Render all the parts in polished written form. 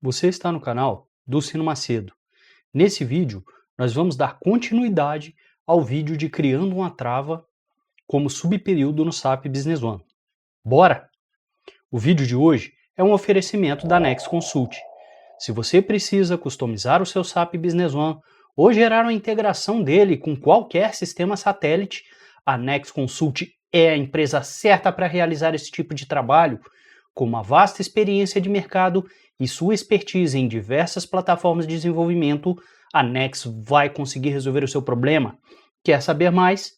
Você está no canal Dulcino Macedo. Nesse vídeo, nós vamos dar continuidade ao vídeo de criando uma trava como subperíodo no SAP Business One. Bora? O vídeo de hoje é um oferecimento da Next Consult. Se você precisa customizar o seu SAP Business One ou gerar uma integração dele com qualquer sistema satélite, a Next Consult é a empresa certa para realizar esse tipo de trabalho. Com uma vasta experiência de mercado e sua expertise em diversas plataformas de desenvolvimento, a Next vai conseguir resolver o seu problema. Quer saber mais?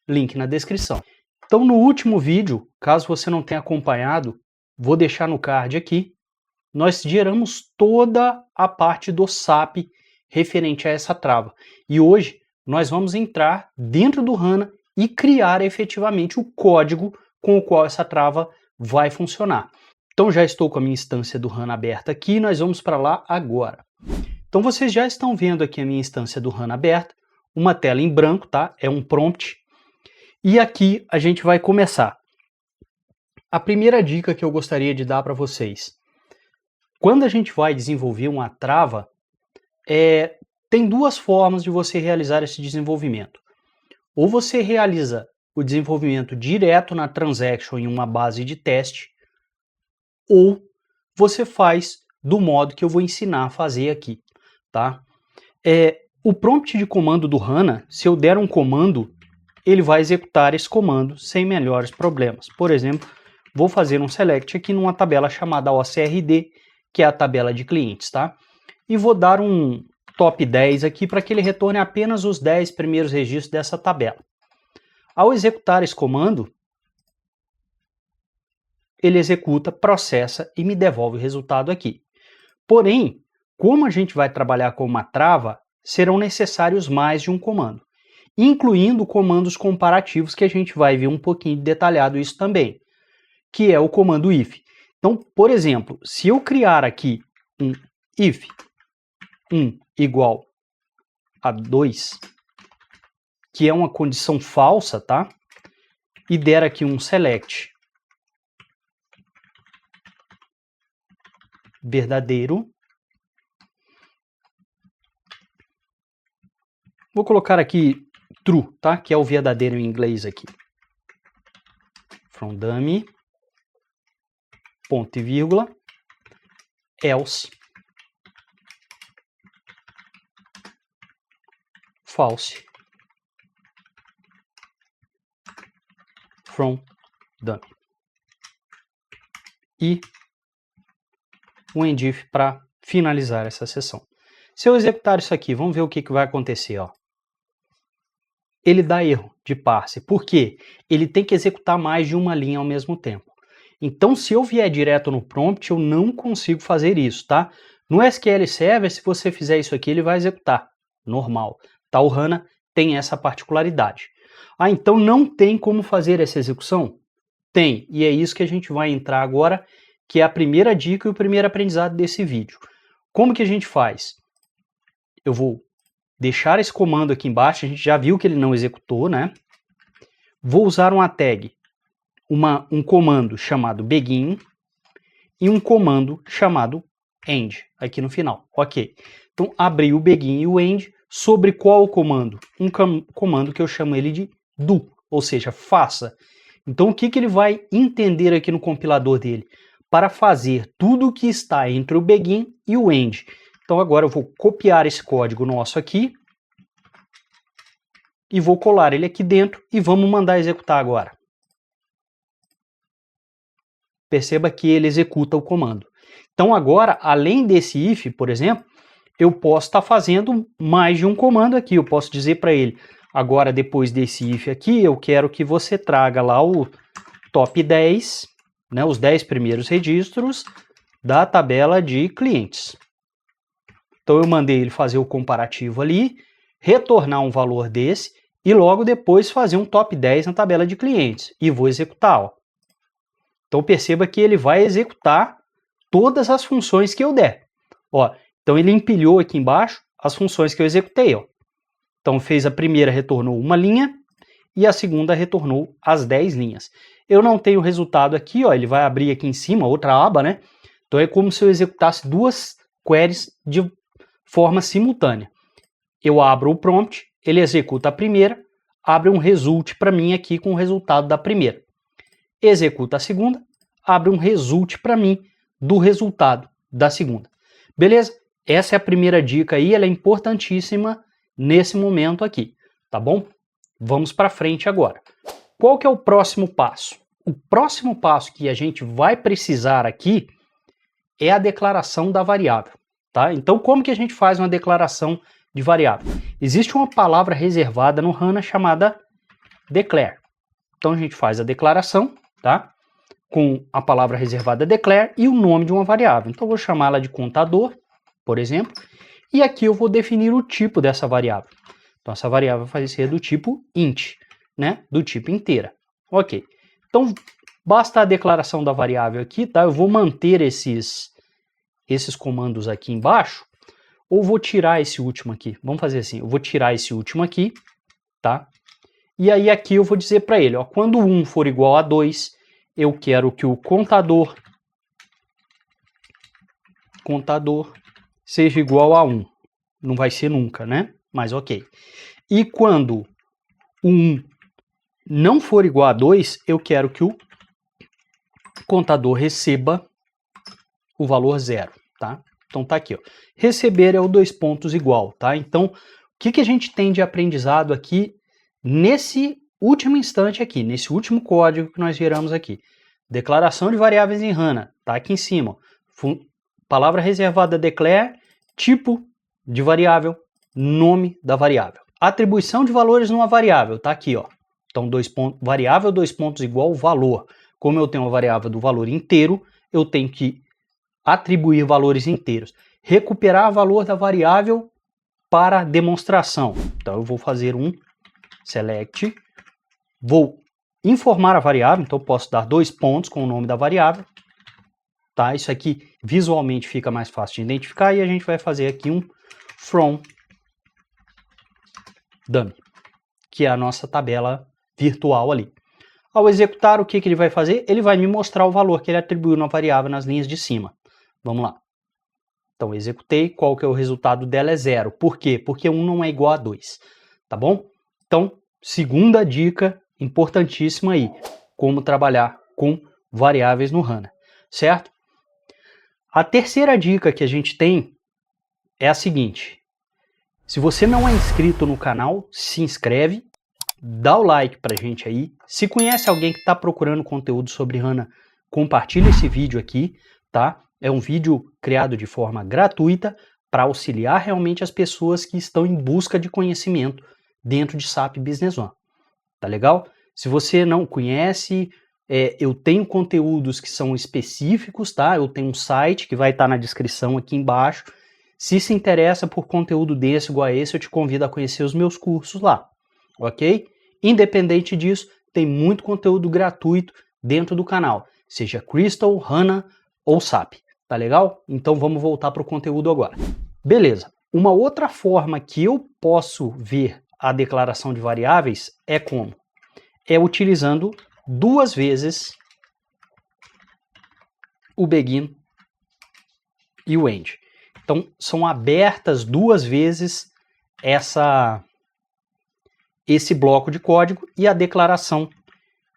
Link na descrição. Então, no último vídeo, caso você não tenha acompanhado, vou deixar no card aqui, nós geramos toda a parte do SAP referente a essa trava. E hoje nós vamos entrar dentro do HANA e criar efetivamente o código com o qual essa trava vai funcionar. Então já estou com a minha instância do HANA aberta aqui, nós vamos para lá agora. Então vocês já estão vendo aqui a minha instância do HANA aberta, uma tela em branco, tá? É um prompt. E aqui a gente vai começar. A primeira dica que eu gostaria de dar para vocês. Quando a gente vai desenvolver uma trava, tem duas formas de você realizar esse desenvolvimento. Ou você realiza o desenvolvimento direto na transaction em uma base de teste, ou você faz do modo que eu vou ensinar a fazer aqui, tá? O prompt de comando do HANA, se eu der um comando, ele vai executar esse comando sem melhores problemas. Por exemplo, vou fazer um select aqui numa tabela chamada OCRD, que é a tabela de clientes, tá? E vou dar um top 10 aqui para que ele retorne apenas os 10 primeiros registros dessa tabela. Ao executar esse comando, ele executa, processa e me devolve o resultado aqui. Porém, como a gente vai trabalhar com uma trava, serão necessários mais de um comando, incluindo comandos comparativos que a gente vai ver um pouquinho detalhado isso também, que é o comando if. Então, por exemplo, se eu criar aqui um if 1 igual a 2, que é uma condição falsa, tá? E der aqui um select verdadeiro. Vou colocar aqui true, tá? Que é o verdadeiro em inglês aqui. From dummy, ponto e vírgula, else, false, from dummy. E o endif para finalizar essa sessão. Se eu executar isso aqui, vamos ver o que vai acontecer, ó. Ele dá erro de parse. Por quê? Ele tem que executar mais de uma linha ao mesmo tempo. Então, se eu vier direto no prompt, eu não consigo fazer isso, tá? No SQL Server, se você fizer isso aqui, ele vai executar. Normal. Tá? O HANA tem essa particularidade. Ah, então não tem como fazer essa execução? Tem. E é isso que a gente vai entrar agora, que é a primeira dica e o primeiro aprendizado desse vídeo. Como que a gente faz? Eu vou deixar esse comando aqui embaixo, a gente já viu que ele não executou, né? Vou usar uma tag, um comando chamado begin e um comando chamado end, aqui no final, ok. Então, abri o begin e o end, sobre qual comando? Um comando que eu chamo ele de do, ou seja, faça. Então, o que ele vai entender aqui no compilador dele? Para fazer tudo o que está entre o begin e o end. Então, agora eu vou copiar esse código nosso aqui e vou colar ele aqui dentro e vamos mandar executar agora. Perceba que ele executa o comando. Então, agora, além desse if, por exemplo, eu posso estar fazendo mais de um comando aqui. Eu posso dizer para ele, agora, depois desse if aqui, eu quero que você traga lá o top 10, né, os 10 primeiros registros da tabela de clientes. Então, eu mandei ele fazer o comparativo ali, retornar um valor desse e logo depois fazer um top 10 na tabela de clientes. E vou executar, ó. Então, perceba que ele vai executar todas as funções que eu der. Ó, então, ele empilhou aqui embaixo as funções que eu executei. Ó. Então, fez a primeira, retornou uma linha, e a segunda retornou as 10 linhas. Eu não tenho resultado aqui, ó, ele vai abrir aqui em cima, outra aba, né? Então, é como se eu executasse duas queries de forma simultânea. Eu abro o prompt, ele executa a primeira, abre um result para mim aqui com o resultado da primeira. Executa a segunda, abre um result para mim do resultado da segunda. Beleza? Essa é a primeira dica aí, ela é importantíssima nesse momento aqui, tá bom? Vamos para frente agora. Qual que é o próximo passo? O próximo passo que a gente vai precisar aqui é a declaração da variável, tá? Então, como que a gente faz uma declaração de variável? Existe uma palavra reservada no HANA chamada declare. Então, a gente faz a declaração, tá? Com a palavra reservada declare e o nome de uma variável. Então, eu vou chamá-la de contador, por exemplo, e aqui eu vou definir o tipo dessa variável. Então, essa variável vai ser do tipo int, né? Do tipo inteira. Ok. Então, basta a declaração da variável aqui, tá? Eu vou manter esses comandos aqui embaixo, ou vou tirar esse último aqui. Vamos fazer assim, eu vou tirar esse último aqui, tá? E aí aqui eu vou dizer para ele, ó, quando 1 for igual a 2, eu quero que o contador seja igual a 1. Não vai ser nunca, né? Mas ok. E quando o 1 não for igual a 2, eu quero que o contador receba o valor 0, tá? Então tá aqui, ó. Receber é o 2 pontos igual, tá? Então, o que a gente tem de aprendizado aqui nesse último instante aqui, nesse último código que nós geramos aqui? Declaração de variáveis em HANA, tá aqui em cima. Palavra reservada declare, tipo de variável, nome da variável. Atribuição de valores numa variável, tá aqui, ó. Então, variável 2 pontos igual valor. Como eu tenho uma variável do valor inteiro, eu tenho que atribuir valores inteiros. Recuperar o valor da variável para demonstração. Então, eu vou fazer um select, vou informar a variável, então eu posso dar 2 pontos com o nome da variável. Tá? Isso aqui visualmente fica mais fácil de identificar e a gente vai fazer aqui um from dummy, que é a nossa tabela virtual ali. Ao executar, o que ele vai fazer? Ele vai me mostrar o valor que ele atribuiu na variável nas linhas de cima. Vamos lá. Então, executei. Qual que é o resultado dela? É 0. Por quê? Porque 1 não é igual a 2. Tá bom? Então, segunda dica importantíssima aí. Como trabalhar com variáveis no HANA. Certo? A terceira dica que a gente tem é a seguinte. Se você não é inscrito no canal, se inscreve. Dá o like pra gente aí. Se conhece alguém que está procurando conteúdo sobre HANA, compartilha esse vídeo aqui, tá? É um vídeo criado de forma gratuita para auxiliar realmente as pessoas que estão em busca de conhecimento dentro de SAP Business One. Tá legal? Se você não conhece, eu tenho conteúdos que são específicos, tá? Eu tenho um site que vai estar na descrição aqui embaixo. Se interessa por conteúdo desse igual a esse, eu te convido a conhecer os meus cursos lá. Ok? Independente disso, tem muito conteúdo gratuito dentro do canal, seja Crystal, HANA ou SAP, tá legal? Então vamos voltar para o conteúdo agora. Beleza, uma outra forma que eu posso ver a declaração de variáveis é como? É utilizando duas vezes o begin e o end. Então são abertas duas vezes esse bloco de código e a declaração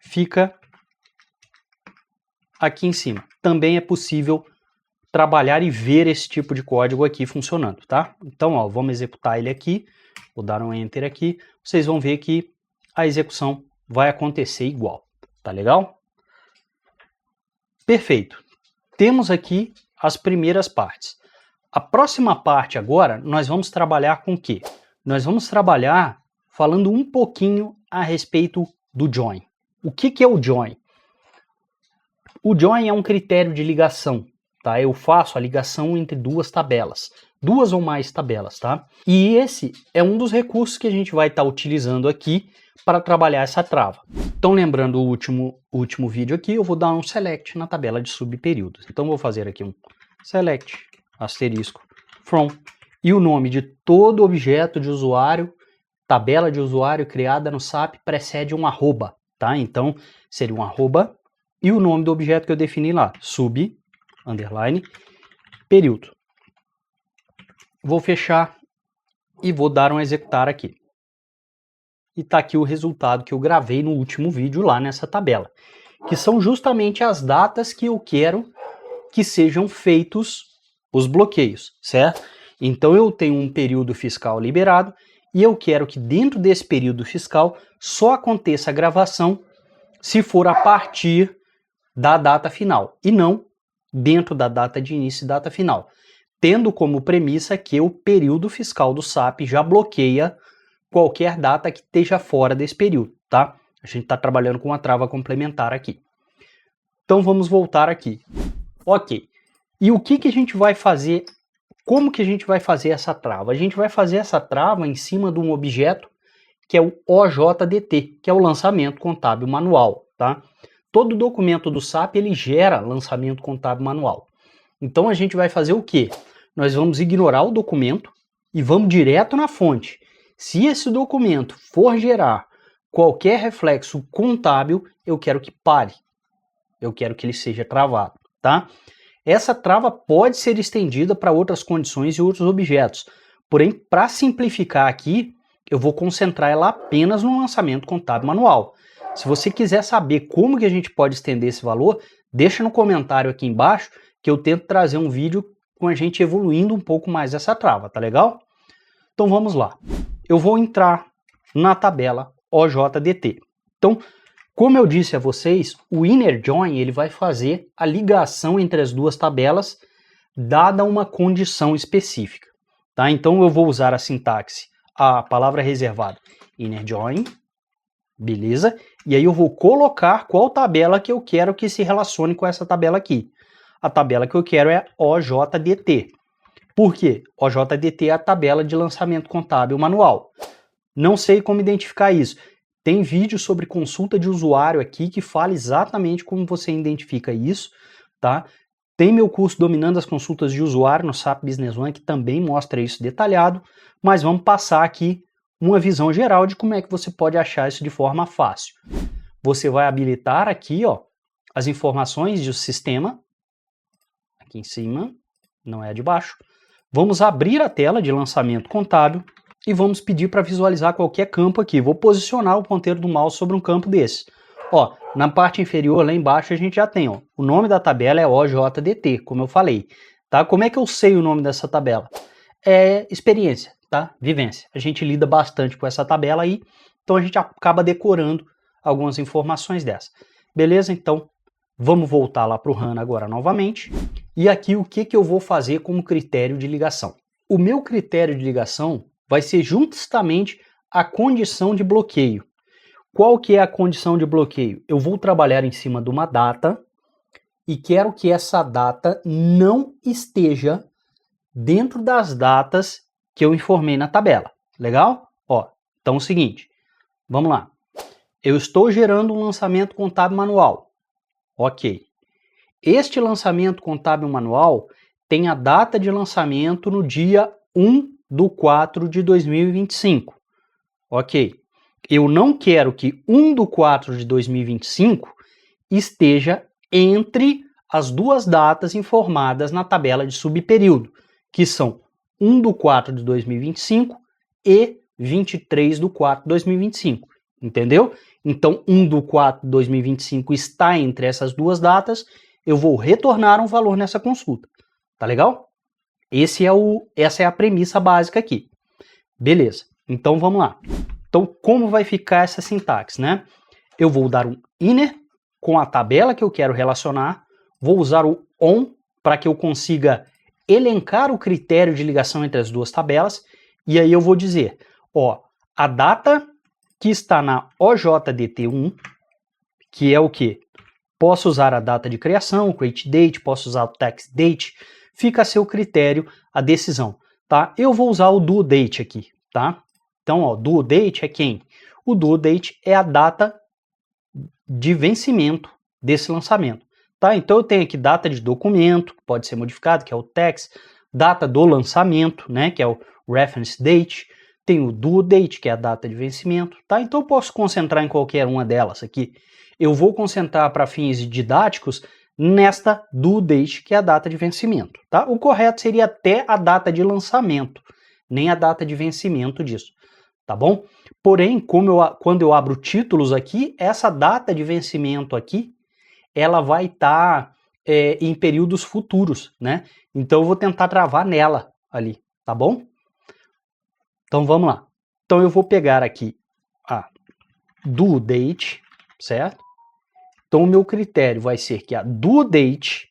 fica aqui em cima. Também é possível trabalhar e ver esse tipo de código aqui funcionando, tá? Então, ó, vamos executar ele aqui, vou dar um enter aqui, vocês vão ver que a execução vai acontecer igual, tá legal? Perfeito. Temos aqui as primeiras partes. A próxima parte agora, nós vamos trabalhar com o quê? Nós vamos trabalhar falando um pouquinho a respeito do join. O que é o join? O join é um critério de ligação, tá? Eu faço a ligação entre duas tabelas, duas ou mais tabelas, tá? E esse é um dos recursos que a gente vai estar utilizando aqui para trabalhar essa trava. Então, lembrando o último vídeo aqui, eu vou dar um select na tabela de subperíodos. Então, vou fazer aqui um select, asterisco, from, e o nome de todo objeto de usuário, tabela de usuário criada no SAP precede um arroba, tá? Então, seria um arroba e o nome do objeto que eu defini lá, sub, underline, período. Vou fechar e vou dar um executar aqui. E está aqui o resultado que eu gravei no último vídeo lá nessa tabela, que são justamente as datas que eu quero que sejam feitos os bloqueios, certo? Então eu tenho um período fiscal liberado e eu quero que dentro desse período fiscal só aconteça a gravação se for a partir da data final e não dentro da data de início e data final, tendo como premissa que o período fiscal do SAP já bloqueia qualquer data que esteja fora desse período, tá? A gente está trabalhando com uma trava complementar aqui. Então vamos voltar aqui. Ok. E o que a gente vai fazer? Como que a gente vai fazer essa trava? A gente vai fazer essa trava em cima de um objeto que é o OJDT, que é o lançamento contábil manual, tá? Todo documento do SAP ele gera lançamento contábil manual. Então a gente vai fazer o quê? Nós vamos ignorar o documento e vamos direto na fonte. Se esse documento for gerar qualquer reflexo contábil, eu quero que pare. Eu quero que ele seja travado, tá? Essa trava pode ser estendida para outras condições e outros objetos. Porém, para simplificar aqui, eu vou concentrar ela apenas no lançamento contábil manual. Se você quiser saber como que a gente pode estender esse valor, deixa no comentário aqui embaixo que eu tento trazer um vídeo com a gente evoluindo um pouco mais essa trava, tá legal? Então vamos lá. Eu vou entrar na tabela OJDT. Então, como eu disse a vocês, o inner join ele vai fazer a ligação entre as duas tabelas, dada uma condição específica. Tá? Então eu vou usar a sintaxe, a palavra reservada, inner join, beleza? E aí eu vou colocar qual tabela que eu quero que se relacione com essa tabela aqui. A tabela que eu quero é OJDT. Por quê? OJDT é a tabela de lançamento contábil manual. Não sei como identificar isso. Tem vídeo sobre consulta de usuário aqui que fala exatamente como você identifica isso, tá? Tem meu curso Dominando as Consultas de Usuário no SAP Business One que também mostra isso detalhado, mas vamos passar aqui uma visão geral de como é que você pode achar isso de forma fácil. Você vai habilitar aqui, ó, as informações do sistema, aqui em cima, não é a de baixo. Vamos abrir a tela de lançamento contábil e vamos pedir para visualizar qualquer campo aqui. Vou posicionar o ponteiro do mouse sobre um campo desse. Ó, na parte inferior, lá embaixo, a gente já tem, ó, o nome da tabela é OJDT, como eu falei. Tá? Como é que eu sei o nome dessa tabela? É experiência, tá? Vivência. A gente lida bastante com essa tabela aí, então a gente acaba decorando algumas informações dessa. Beleza? Então, vamos voltar lá para o HANA agora novamente. E aqui o que eu vou fazer como critério de ligação? O meu critério de ligação vai ser justamente a condição de bloqueio. Qual que é a condição de bloqueio? Eu vou trabalhar em cima de uma data e quero que essa data não esteja dentro das datas que eu informei na tabela. Legal? Ó, então é o seguinte, vamos lá. Eu estou gerando um lançamento contábil manual. Ok. Este lançamento contábil manual tem a data de lançamento no dia 1/4/2025. Ok. Eu não quero que 1/4/2025 esteja entre as duas datas informadas na tabela de subperíodo, que são 1/4/2025 e 23/4/2025. Entendeu? Então, 1/4/2025 está entre essas duas datas, eu vou retornar um valor nessa consulta. Tá legal? Essa é a premissa básica aqui. Beleza, então vamos lá. Então, como vai ficar essa sintaxe, né? Eu vou dar um inner com a tabela que eu quero relacionar, vou usar o on para que eu consiga elencar o critério de ligação entre as duas tabelas, e aí eu vou dizer, ó, a data que está na OJDT1, que é o quê? Posso usar a data de criação, o create date, posso usar o tax date, fica a seu critério a decisão, tá? Eu vou usar o due date aqui, tá? Então, ó, due date é quem? O due date é a data de vencimento desse lançamento, tá? Então, eu tenho aqui data de documento, que pode ser modificado, que é o tax, data do lançamento, né, que é o reference date, tem o due date, que é a data de vencimento, tá? Então, eu posso concentrar em qualquer uma delas aqui. Eu vou concentrar para fins didáticos nesta due date, que é a data de vencimento, tá? O correto seria até a data de lançamento, nem a data de vencimento disso, tá bom? Porém, quando eu abro títulos aqui, essa data de vencimento aqui, ela vai estar em períodos futuros, né? Então eu vou tentar travar nela ali, tá bom? Então vamos lá. Então eu vou pegar aqui a due date, certo? Então o meu critério vai ser que a due date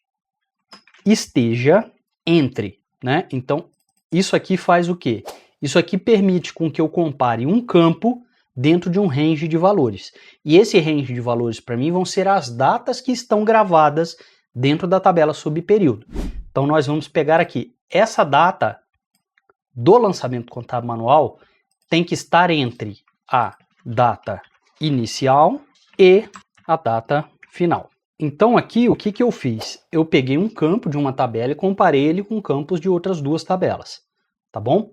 esteja entre, né? Então isso aqui faz o quê? Isso aqui permite com que eu compare um campo dentro de um range de valores. E esse range de valores para mim vão ser as datas que estão gravadas dentro da tabela subperíodo. Então nós vamos pegar aqui essa data do lançamento contábil manual tem que estar entre a data inicial e a data final. Então aqui o que eu fiz? Eu peguei um campo de uma tabela e comparei ele com campos de outras duas tabelas, tá bom?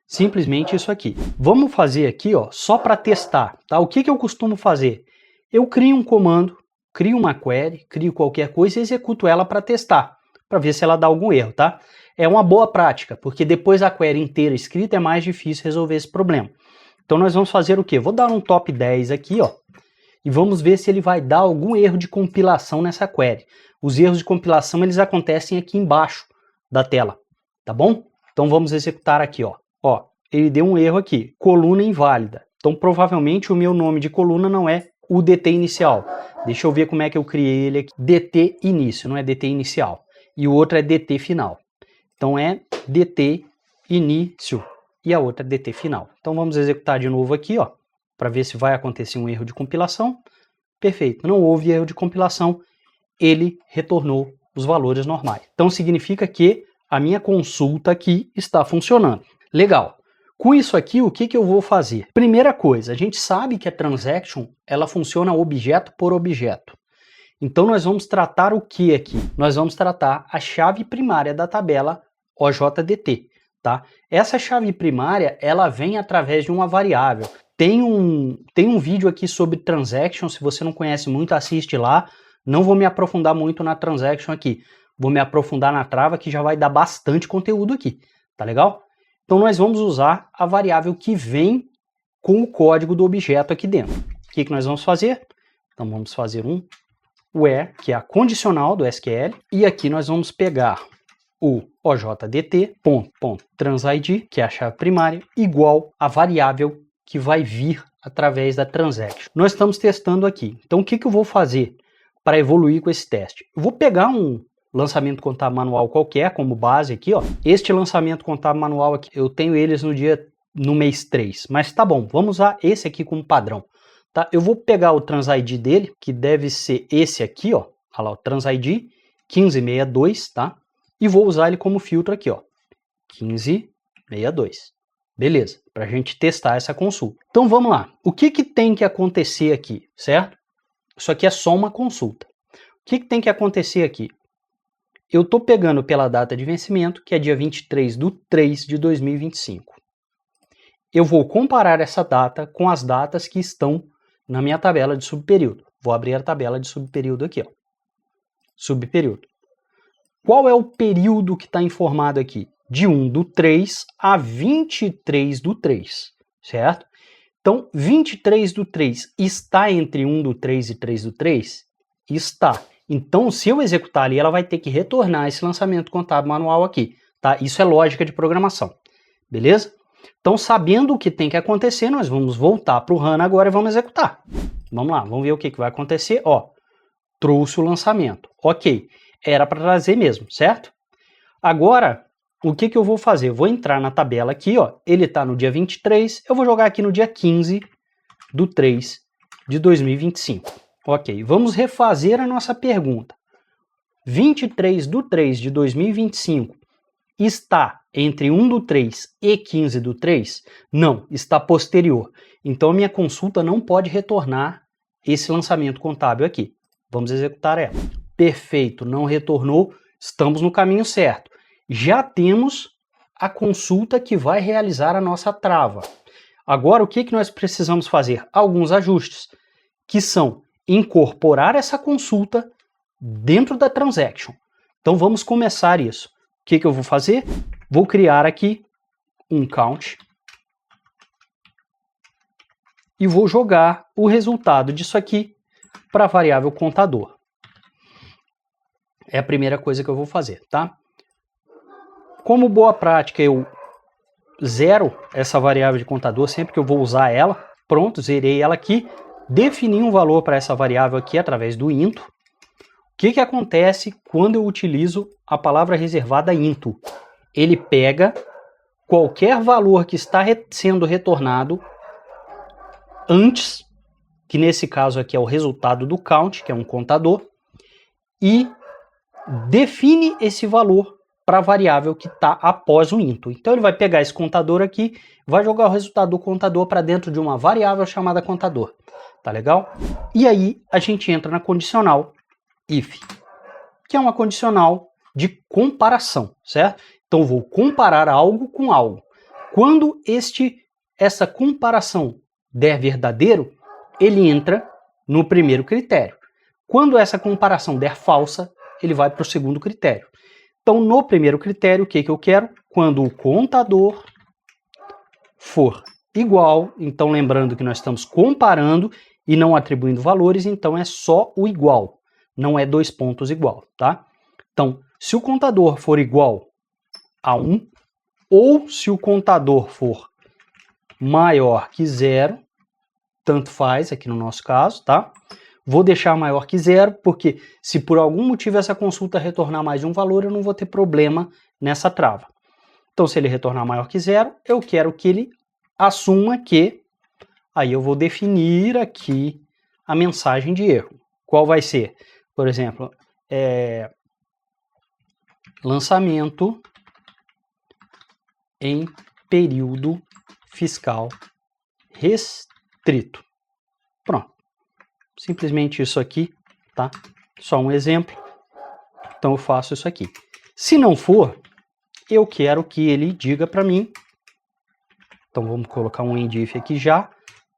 Simplesmente isso aqui. Vamos fazer aqui, ó, só para testar, tá? O que eu costumo fazer? Eu crio um comando, crio uma query, crio qualquer coisa e executo ela para testar, para ver se ela dá algum erro, tá? É uma boa prática, porque depois da query inteira escrita é mais difícil resolver esse problema. Então nós vamos fazer o quê? Vou dar um top 10 aqui, ó, e vamos ver se ele vai dar algum erro de compilação nessa query. Os erros de compilação, eles acontecem aqui embaixo da tela, tá bom? Então vamos executar aqui, ó. Ó, ele deu um erro aqui, coluna inválida. Então provavelmente o meu nome de coluna não é o DT inicial. Deixa eu ver como é que eu criei ele aqui. DT início, não é DT inicial. E o outro é DT final. Então é DT início e a outra é DT final. Então vamos executar de novo aqui, ó, para ver se vai acontecer um erro de compilação. Perfeito, não houve erro de compilação, ele retornou os valores normais. Então significa que a minha consulta aqui está funcionando. Legal. Com isso aqui, o que eu vou fazer? Primeira coisa, a gente sabe que a transaction, ela funciona objeto por objeto. Então nós vamos tratar o que aqui? Nós vamos tratar a chave primária da tabela OJDT, tá? Essa chave primária, ela vem através de uma variável. Tem um vídeo aqui sobre transaction, se você não conhece muito, assiste lá. Não vou me aprofundar muito na transaction aqui. Vou me aprofundar na trava, que já vai dar bastante conteúdo aqui, tá legal? Então nós vamos usar a variável que vem com o código do objeto aqui dentro. O que nós vamos fazer? Então vamos fazer um where, que é a condicional do SQL, e aqui nós vamos pegar o OJDT.transid, que é a chave primária, igual a variável que vai vir através da transaction. Nós estamos testando aqui. Então o que eu vou fazer para evoluir com esse teste? Eu vou pegar um lançamento contábil manual qualquer como base aqui, ó. Este lançamento contábil manual aqui, eu tenho eles no mês 3, mas tá bom, vamos usar esse aqui como padrão. Tá? Eu vou pegar o TransID dele, que deve ser esse aqui, ó. Olha lá, o TransID 1562, tá? E vou usar ele como filtro aqui, ó. 1562. Beleza, para a gente testar essa consulta. Então vamos lá. O que tem que acontecer aqui, certo? Isso aqui é só uma consulta. O que tem que acontecer aqui? Eu estou pegando pela data de vencimento, que é dia 23/3/2025. Eu vou comparar essa data com as datas que estão na minha tabela de subperíodo. Vou abrir a tabela de subperíodo aqui, ó. Subperíodo. Qual é o período que está informado aqui? De 1/3 a 23/3, certo? Então, 23/3 está entre 1/3 e 3/3? Está. Então, se eu executar ali, ela vai ter que retornar esse lançamento contábil manual aqui, tá? Isso é lógica de programação, beleza? Então, sabendo o que tem que acontecer, nós vamos voltar para o HANA agora e vamos executar. Vamos lá, vamos ver o que vai acontecer. Ó, trouxe o lançamento. Ok, era para trazer mesmo, certo? Agora, o que eu vou fazer? Eu vou entrar na tabela aqui, ó. Ele está no dia 23, eu vou jogar aqui no dia 15/3/2025. Ok, vamos refazer a nossa pergunta. 23/3/2025 está entre 1/3 e 15/3? Não, está posterior. Então a minha consulta não pode retornar esse lançamento contábil aqui. Vamos executar ela. Perfeito, não retornou, estamos no caminho certo. Já temos a consulta que vai realizar a nossa trava. Agora o que nós precisamos fazer? Alguns ajustes, que são incorporar essa consulta dentro da transaction. Então vamos começar isso. O que eu vou fazer? Vou criar aqui um count e vou jogar o resultado disso aqui para a variável contador. É a primeira coisa que eu vou fazer, tá? Como boa prática, eu zero essa variável de contador sempre que eu vou usar ela. Pronto, zerei ela aqui. Defini um valor para essa variável aqui através do into. O que acontece quando eu utilizo a palavra reservada into? Ele pega qualquer valor que está sendo retornado antes, que nesse caso aqui é o resultado do count, que é um contador, e define esse valor para a variável que está após o into. Então ele vai pegar esse contador aqui, vai jogar o resultado do contador para dentro de uma variável chamada contador. Tá legal? E aí a gente entra na condicional if, que é uma condicional de comparação, certo? Então vou comparar algo com algo. Quando essa comparação der verdadeiro, ele entra no primeiro critério. Quando essa comparação der falsa, ele vai para o segundo critério. Então, no primeiro critério, o que eu quero? Quando o contador for igual, então lembrando que nós estamos comparando e não atribuindo valores, então é só o igual, não é dois pontos igual, tá? Então, se o contador for igual a 1, ou se o contador for maior que 0, tanto faz aqui no nosso caso, tá? Vou deixar maior que 0, porque se por algum motivo essa consulta retornar mais de um valor, eu não vou ter problema nessa trava. Então, se ele retornar maior que 0, eu quero que ele assuma que... Aí eu vou definir aqui a mensagem de erro. Qual vai ser? Por exemplo, lançamento em período fiscal restrito. Pronto. Simplesmente isso aqui, tá? Só um exemplo. Então eu faço isso aqui. Se não for, eu quero que ele diga para mim. Então vamos colocar um end if aqui já,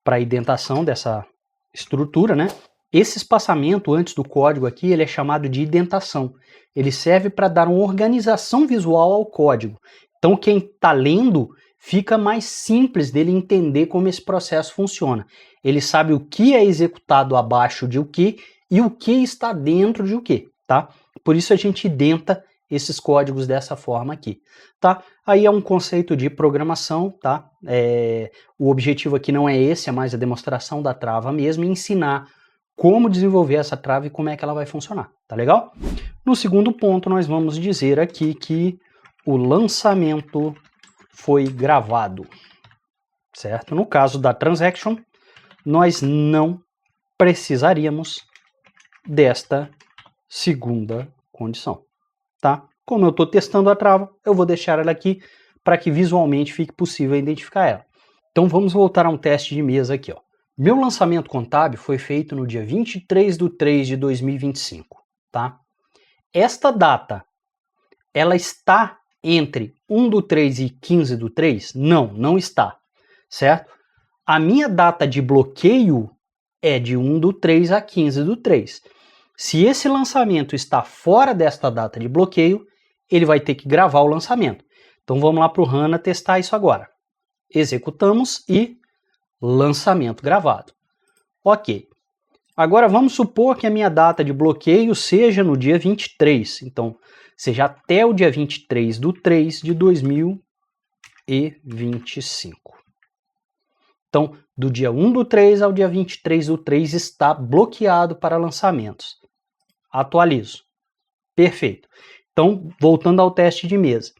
para a indentação dessa estrutura, né? Esse espaçamento antes do código aqui, ele é chamado de indentação. Ele serve para dar uma organização visual ao código. Então quem está lendo, fica mais simples dele entender como esse processo funciona. Ele sabe o que é executado abaixo de o que e o que está dentro de o que, tá? Por isso a gente indenta esses códigos dessa forma aqui, tá? Aí é um conceito de programação, tá? O objetivo aqui não é esse, é mais a demonstração da trava mesmo, e ensinar como desenvolver essa trava e como é que ela vai funcionar, tá legal? No segundo ponto, nós vamos dizer aqui que o lançamento foi gravado, certo? No caso da transaction, nós não precisaríamos desta segunda condição, tá? Como eu estou testando a trava, eu vou deixar ela aqui para que visualmente fique possível identificar ela. Então vamos voltar a um teste de mesa aqui, ó. Meu lançamento contábil foi feito no dia 23/3/2025, tá? Esta data, ela está entre 1/3 e 15/3? Não, não está, certo? A minha data de bloqueio é de 1/3 a 15/3. Se esse lançamento está fora desta data de bloqueio, ele vai ter que gravar o lançamento. Então vamos lá para o HANA testar isso agora. Executamos e lançamento gravado. Ok. Agora vamos supor que a minha data de bloqueio seja no dia 23. Então, seja até o dia 23/3/2025. Então, do dia 1/3 ao dia 23/3 está bloqueado para lançamentos. Atualizo. Perfeito. Então, voltando ao teste de mesa.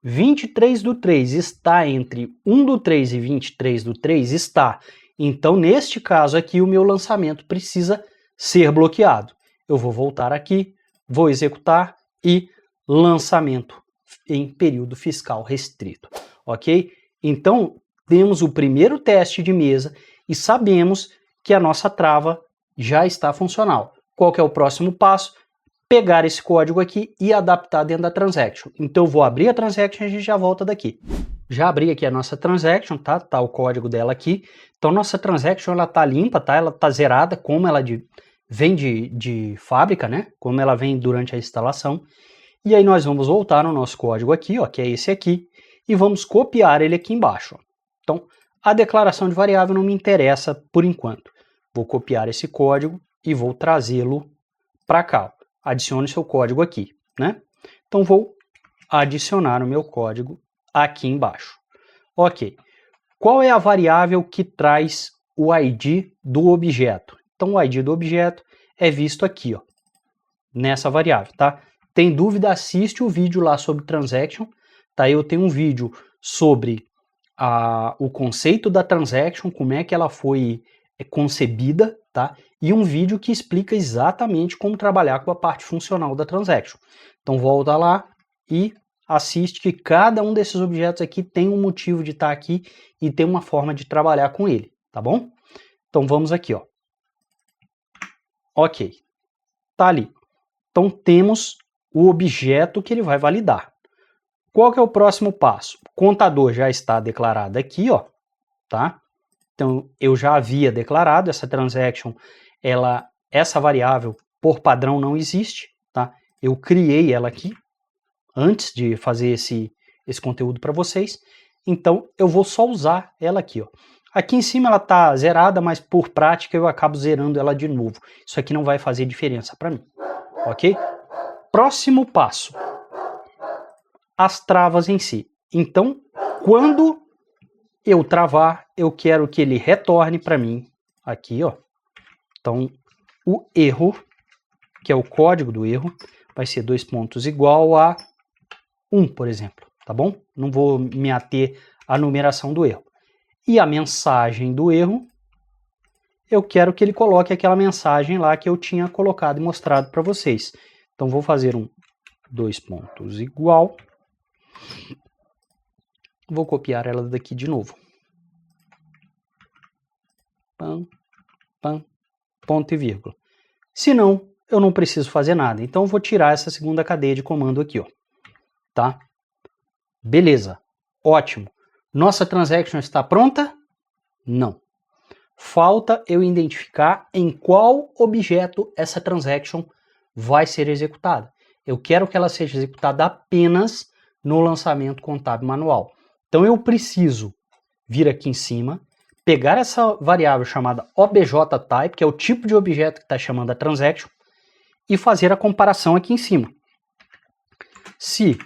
23/3 está entre 1/3 e 23/3? Está. Então, neste caso aqui, o meu lançamento precisa ser bloqueado. Eu vou voltar aqui, vou executar e lançamento em período fiscal restrito. Ok? Então, temos o primeiro teste de mesa e sabemos que a nossa trava já está funcional. Qual que é o próximo passo? Pegar esse código aqui e adaptar dentro da transaction. Então eu vou abrir a transaction e a gente já volta daqui. Já abri aqui a nossa transaction, tá? Tá o código dela aqui. Então nossa transaction ela tá limpa, tá? Ela tá zerada como ela vem de fábrica, né? Como ela vem durante a instalação. E aí nós vamos voltar no nosso código aqui, ó, que é esse aqui, e vamos copiar ele aqui embaixo. Ó. Então, a declaração de variável não me interessa por enquanto. Vou copiar esse código e vou trazê-lo para cá. Ó. Adicione seu código aqui, né? Então, vou adicionar o meu código aqui embaixo. Ok. Qual é a variável que traz o ID do objeto? Então, o ID do objeto é visto aqui, ó, nessa variável, tá? Tem dúvida, assiste o vídeo lá sobre transaction, tá? Eu tenho um vídeo sobre o conceito da transaction, como é que ela foi concebida, tá? E um vídeo que explica exatamente como trabalhar com a parte funcional da transaction. Então volta lá e assiste que cada um desses objetos aqui tem um motivo de estar aqui e tem uma forma de trabalhar com ele, tá bom? Então vamos aqui, ó. Ok, tá ali. Então temos o objeto que ele vai validar. Qual que é o próximo passo? O contador já está declarado aqui, ó, tá? Então eu já havia declarado essa transaction, essa variável por padrão não existe, tá? Eu criei ela aqui antes de fazer esse conteúdo para vocês, então eu vou só usar ela aqui, ó. Aqui em cima ela está zerada, mas por prática eu acabo zerando ela de novo. Isso aqui não vai fazer diferença para mim, ok? Próximo passo, as travas em si. Então, quando eu travar, eu quero que ele retorne para mim aqui, ó. Então, o erro, que é o código do erro, vai ser 2 pontos igual a 1, por exemplo, tá bom? Não vou me ater à numeração do erro. E a mensagem do erro, eu quero que ele coloque aquela mensagem lá que eu tinha colocado e mostrado para vocês. Então, vou fazer um 2 pontos igual. Vou copiar ela daqui de novo. Pam, pam, ponto e vírgula. Se não, eu não preciso fazer nada. Então, eu vou tirar essa segunda cadeia de comando aqui, ó. Tá? Beleza. Ótimo. Nossa transaction está pronta? Não. Falta eu identificar em qual objeto essa transaction vai ser executada. Eu quero que ela seja executada apenas no lançamento contábil manual. Então eu preciso vir aqui em cima, pegar essa variável chamada objType, que é o tipo de objeto que está chamando a transaction, e fazer a comparação aqui em cima. Se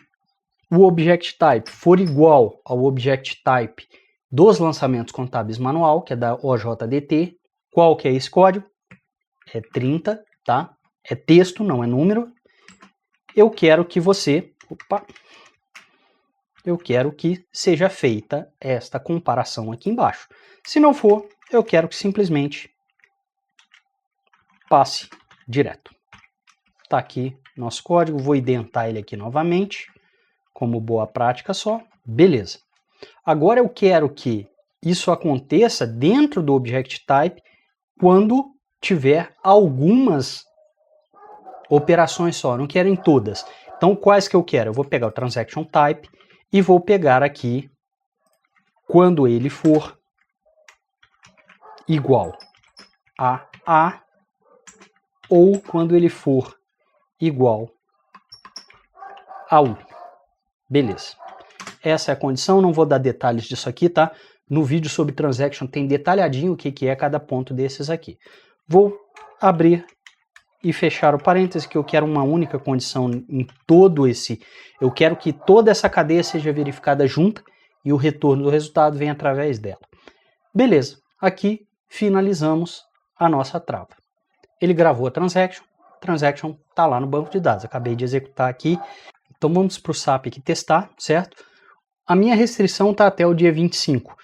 o objectType for igual ao objectType dos lançamentos contábeis manual, que é da OJDT, qual que é esse código? É 30, tá? É texto, não é número. Eu quero que eu quero que seja feita esta comparação aqui embaixo. Se não for, eu quero que simplesmente passe direto. Tá aqui nosso código, vou identar ele aqui novamente, como boa prática só. Beleza. Agora eu quero que isso aconteça dentro do objectType quando tiver algumas operações só, não quero em todas. Então, quais que eu quero? Eu vou pegar o transactionType e vou pegar aqui quando ele for igual a A ou quando ele for igual a 1. Beleza. Essa é a condição, não vou dar detalhes disso aqui, tá? No vídeo sobre transaction tem detalhadinho o que é cada ponto desses aqui. Vou abrir e fechar o parêntese, que eu quero uma única condição em todo esse... Eu quero que toda essa cadeia seja verificada junta e o retorno do resultado vem através dela. Beleza, aqui finalizamos a nossa trava. Ele gravou a transaction está lá no banco de dados, acabei de executar aqui. Então vamos para o SAP aqui testar, certo? A minha restrição está até o dia 25.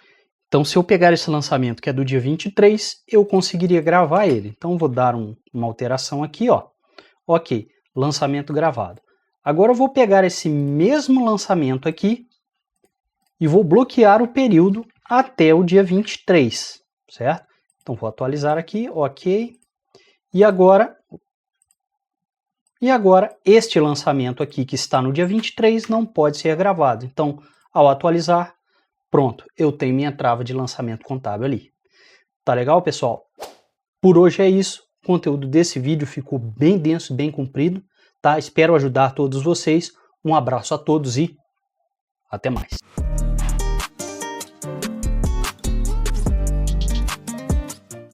Então, se eu pegar esse lançamento que é do dia 23, eu conseguiria gravar ele. Então, vou dar uma alteração aqui, ó. Ok, lançamento gravado. Agora eu vou pegar esse mesmo lançamento aqui e vou bloquear o período até o dia 23, certo? Então, vou atualizar aqui, ok. E agora este lançamento aqui que está no dia 23 não pode ser gravado. Então, ao atualizar, pronto, eu tenho minha trava de lançamento contábil ali. Tá legal, pessoal? Por hoje é isso. O conteúdo desse vídeo ficou bem denso, bem comprido, tá? Espero ajudar todos vocês. Um abraço a todos e até mais.